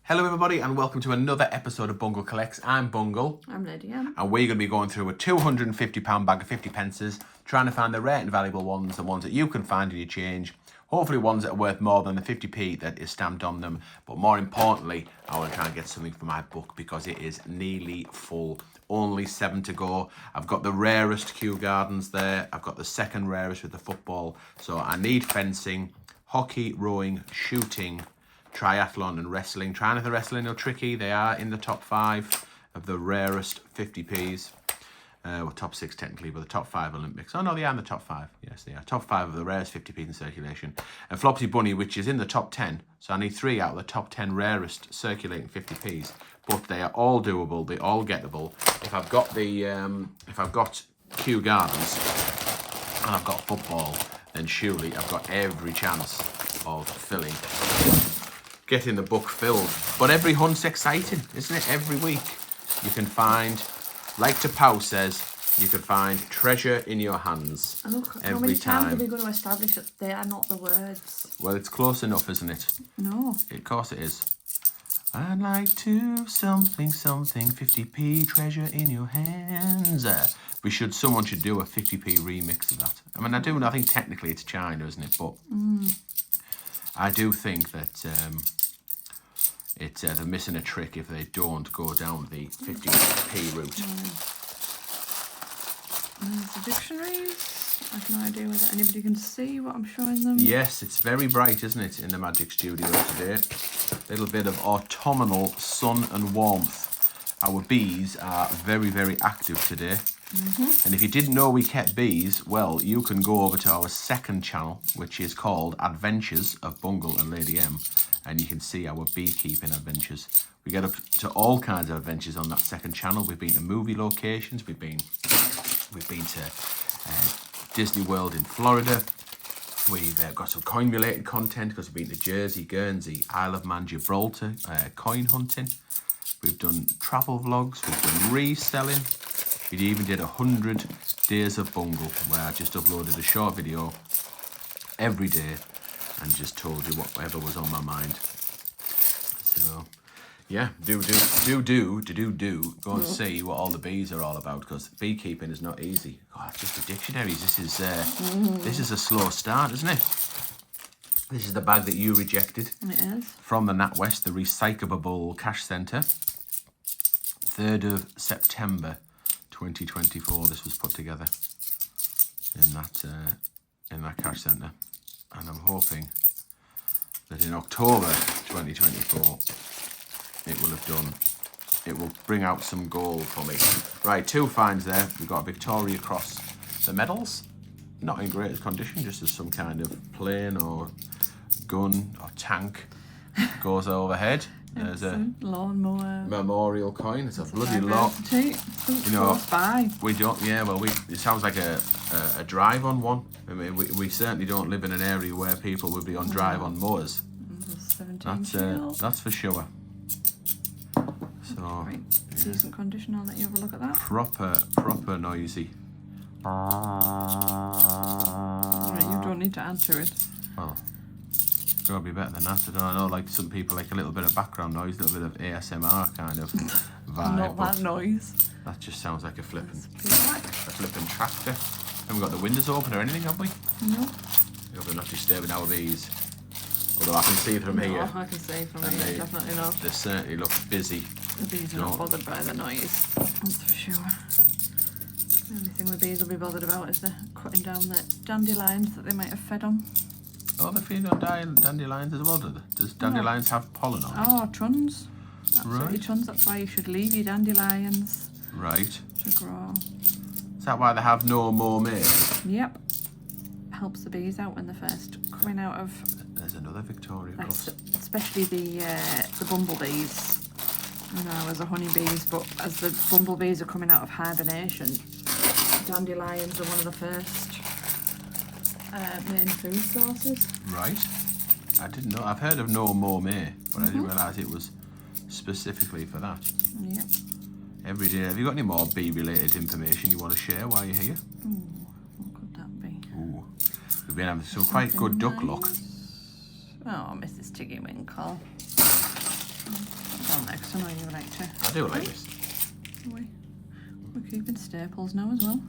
Hello everybody and welcome to another episode of Bungle Collects. I'm Bungle. I'm Lydia. And we're going to be going through a £250 bag of 50 pences, trying to find the rare and valuable ones, the ones that you can find in your change. Hopefully ones that are worth more than the 50p that is stamped on them. But more importantly, I want to try and get something for my book because it is nearly full. Only 7 to go. I've got the rarest Kew Gardens there. I've got the second rarest with the football. So I need fencing, hockey, rowing, shooting, triathlon and wrestling. Trying if the wrestling are tricky. They are in the top 5 of the rarest 50p's. Well, top 6 technically, but the top 5 Olympics. Oh no, they are in the top 5. Yes, they are. Top 5 of the rarest 50p's in circulation. And Flopsy Bunny, which is in the top 10. So I need 3 out of the top 10 rarest circulating 50p's. But they are all doable. They all gettable. If I've got the, if I've got Kew Gardens and I've got football, then surely I've got every chance of getting the book filled. But every hunt's exciting, isn't it? Every week you can find, like Tapau says, you can find treasure in your hands. And look, every how many times time. are we going to establish that they are not the words? Well, it's close enough, isn't it? No. Of course it is. I'd like to something 50p treasure in your hands. Someone should do a 50p remix of that. I mean, I think technically it's China, isn't it? But I do think that they're missing a trick if they don't go down the 50p route. There's the dictionaries. I have no idea whether anybody can see what I'm showing them. Yes, it's very bright, isn't it, in the Magic Studio today. A little bit of autumnal sun and warmth. Our bees are very, very active today. And if you didn't know we kept bees, well, you can go over to our second channel, which is called Adventures of Bungle and Lady M, and you can see our beekeeping adventures. We get up to all kinds of adventures on that second channel. We've been to movie locations. We've been to Disney World in Florida. We've got some coin-related content because we've been to Jersey, Guernsey, Isle of Man, Gibraltar, coin hunting. We've done travel vlogs. We've done reselling. We even did 100 days of Bungle, where I just uploaded a short video every day and just told you whatever was on my mind. So, yeah, do. Go and see what all the bees are all about, because beekeeping is not easy. God, just the dictionaries. This is a slow start, isn't it? This is the bag that you rejected. It is. From the NatWest, the Recyclable Cash Centre. 3rd of September 2024. This was put together in that cash centre, and I'm hoping that in October 2024 it will bring out some gold for me. Right, 2 finds there. We've got a Victoria Cross. The medals, not in greatest condition, just as some kind of plane or gun or tank goes overhead. There's a lawnmower memorial coin. It's a bloody lot. You know, we don't. Yeah, well, it sounds like a drive on one. I mean, we certainly don't live in an area where people would be on drive on mowers. That's for sure. So, right, decent condition. I'll let you have a look at that. Proper noisy. Right, you don't need to answer it. Well, it's got to be better than that. I don't know, like some people like a little bit of background noise, a little bit of ASMR kind of vibe. Not that noise. That just sounds like a flipping tractor. Haven't got the windows open or anything, have we? No. Hope they're not disturbing our bees. Although I can see from here. I can see from here, definitely not. They certainly look busy. The bees are not bothered by the noise, that's for sure. The only thing the bees will be bothered about is the cutting down the dandelions that they might have fed on. Oh, they feed on dandelions as well, do they? Does dandelions have pollen on them? Oh, truns. Absolutely, right. Truns. That's why you should leave your dandelions right to grow. Is that why they have no more May? Yep. Helps the bees out when they're first coming out of... There's another Victoria Cross. Especially the bumblebees. You know, as the honeybees, but as the bumblebees are coming out of hibernation, dandelions are one of the first main food sources. Right. I didn't know. I've heard of No More May, but I didn't realise it was specifically for that. Yep. Every day. Have you got any more bee-related information you want to share while you're here? Ooh, what could that be? Ooh. We've been having some quite good duck luck. Oh, Mrs. Tiggy Winkle. there? Because I know you like to. I do like this. We're keeping staples now as well.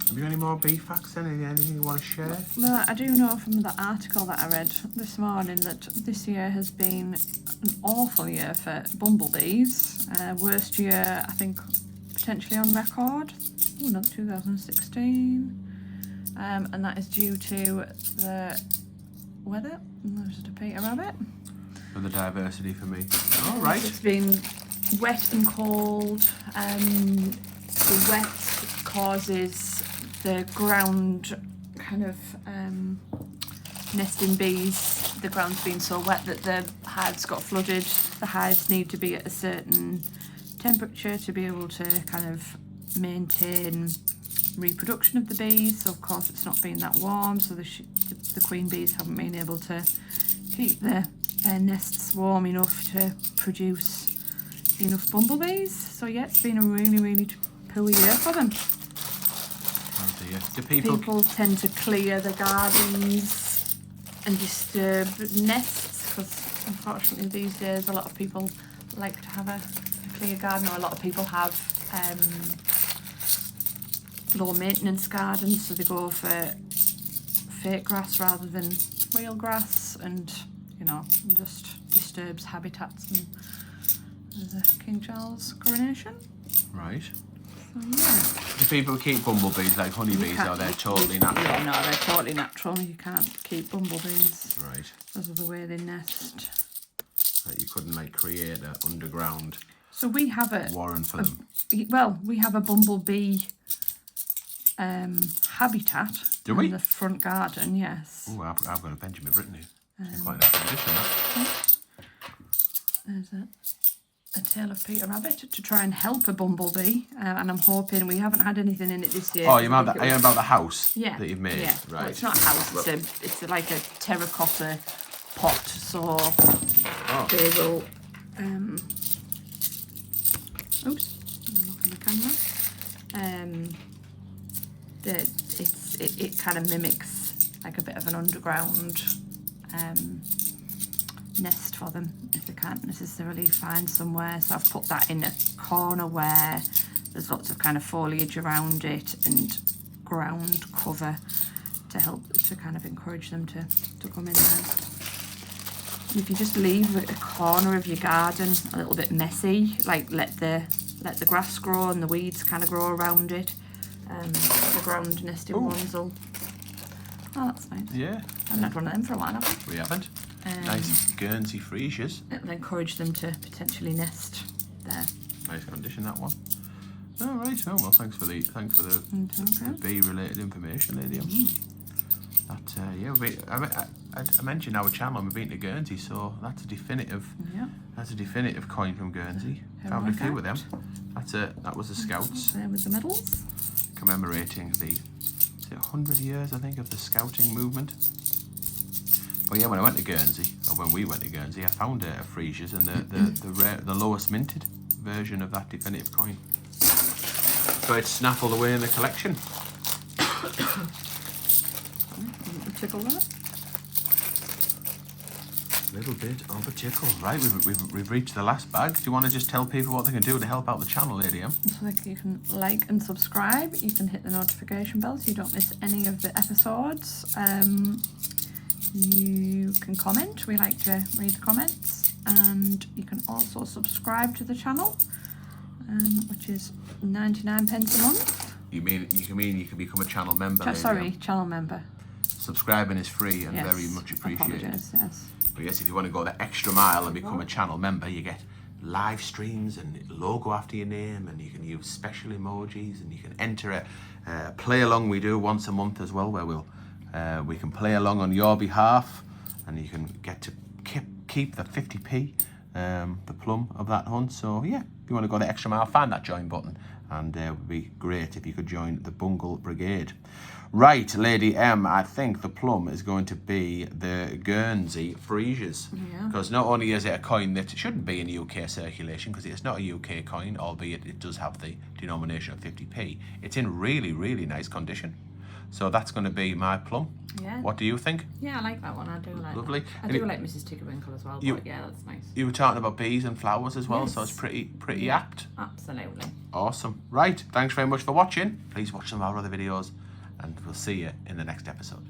Have you got any more bee facts then? Anything you want to share? Well, I do know from the article that I read this morning that this year has been an awful year for bumblebees. Worst year, I think, potentially on record. Oh no, 2016. And that is due to the weather. And there's just a Peter Rabbit. For the diversity for me. All right. It's been wet and cold. The wet causes the ground kind of nesting bees. The ground's been so wet that the hives got flooded. The hives need to be at a certain temperature to be able to kind of maintain reproduction of the bees. So of course it's not been that warm, so the queen bees haven't been able to keep their nests warm enough to produce enough bumblebees. So yeah, it's been a really poor year for them. Oh dear. Do people tend to clear the gardens and disturb nests, because unfortunately these days a lot of people like to have a clear garden, or a lot of people have low maintenance gardens, so they go for fake grass rather than real grass, and you know, just disturbs habitats. And there's a King Charles coronation. Right. So yeah. Do people keep bumblebees like honeybees, or they're totally natural? Yeah, no, they're totally natural. You can't keep bumblebees. Right. Because of the way they nest. Like you couldn't like create an underground So we have warren for them. Well, we have a bumblebee habitat Do we? in the front garden, yes. Oh, I've got a Benjamin Britten here. It's in quite a nice condition, that. There's a tail of Peter Rabbit to try and help a bumblebee, and I'm hoping we haven't had anything in it this year. Oh, you mean about the house yeah, that you've made? Yeah, Right. well, it's not a house, it's like a terracotta pot, so they will, oops, I'm knocking the camera. It kind of mimics like a bit of an underground nest for them if they can't necessarily find somewhere. So I've put that in a corner where there's lots of kind of foliage around it and ground cover to help to kind of encourage them to come in there. And if you just leave a corner of your garden a little bit messy, like let the grass grow and the weeds kind of grow around it, the ground nesting ones will. Oh, that's nice. Yeah. I haven't had one of them for a while, have We haven't. Nice Guernsey freesias. It'll encourage them to potentially nest there. Nice condition, that one. All right. Oh well, thanks for the bee related information, lady. Yeah, I mentioned our channel and we've been to Guernsey, so that's a definitive. Yeah. That's a definitive coin from Guernsey. Found a few of them. That was the Scouts. There with the medals. Commemorating the 100 years, I think, of the Scouting movement. But yeah, when I went to Guernsey, or when we went to Guernsey, I found a Fresia's and the lowest minted version of that definitive coin. So it's snaffled away in the collection. Tickle that. Little bit of a tickle. Right, we've reached the last bag. Do you want to just tell people what they can do to help out the channel, Lady M? So you can like and subscribe. You can hit the notification bell so you don't miss any of the episodes. You can comment. We like to read the comments. And you can also subscribe to the channel, which is 99 pence a month. You can become a channel member, Lady Sorry, M. channel member. Subscribing is free and Yes, very much appreciated. apologise, yes. But yes, if you want to go the extra mile and become a channel member, you get live streams and logo after your name, and you can use special emojis, and you can enter a play along we do once a month as well, where we can play along on your behalf, and you can get to keep the 50p, the plum of that hunt. So yeah, if you want to go the extra mile, find that join button, and it would be great if you could join the Bungle Brigade. Right, Lady M, I think the plum is going to be the Guernsey freesias. Yeah. Because not only is it a coin that shouldn't be in UK circulation, because it's not a UK coin, albeit it does have the denomination of 50p, it's in really, really nice condition. So that's going to be my plum. Yeah. What do you think? Yeah, I like that one. I do like Lovely. that. I And do like Mrs. Tickerwinkle as well, but yeah, that's nice. You were talking about bees and flowers as well, so Yes. it's pretty apt. Absolutely. Awesome. Right, thanks very much for watching. Please watch some of our other videos, and we'll see you in the next episode.